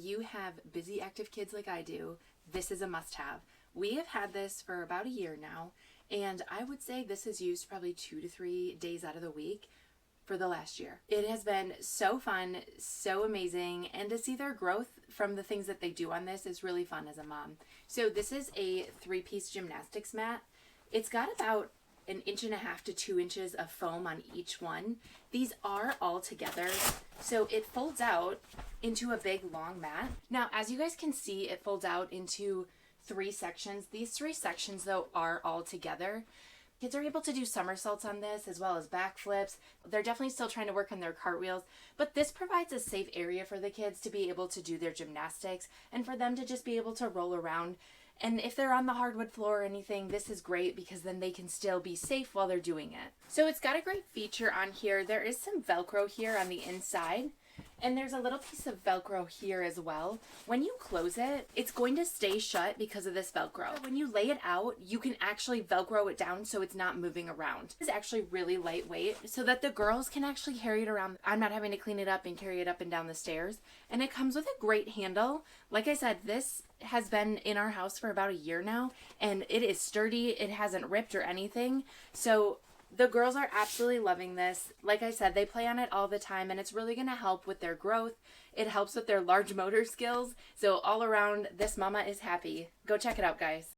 you have busy active kids like I do, this is a must-have. We have had this for about a year now, and I would say this is used probably 2 to 3 days out of the week for the last year. It has been so fun, so amazing, and to see their growth from the things that they do on this is really fun as a mom. So this is a 3-piece gymnastics mat. It's got about 1.5 to 2 inches of foam on each one. These are all together, so it folds out into a big long mat. Now, as you guys can see, it folds out into 3 sections. These 3 sections, though, are all together. Kids are able to do somersaults on this as well as backflips. They're definitely still trying to work on their cartwheels, but this provides a safe area for the kids to be able to do their gymnastics and for them to just be able to roll around. And if they're on the hardwood floor or anything, this is great because then they can still be safe while they're doing it. So it's got a great feature on here. There is some Velcro here on the inside, and there's a little piece of Velcro here as well. When you close it, it's going to stay shut because of this Velcro. When you lay it out, you can actually Velcro it down so it's not moving around. It's actually really lightweight so that the girls can actually carry it around. I'm not having to clean it up and carry it up and down the stairs. And it comes with a great handle. Like I said, this has been in our house for about a year now, and it is sturdy. It hasn't ripped or anything. So the girls are absolutely loving this. Like I said, they play on it all the time, and it's really going to help with their growth. It helps with their large motor skills. So all around, this mama is happy. Go check it out, guys.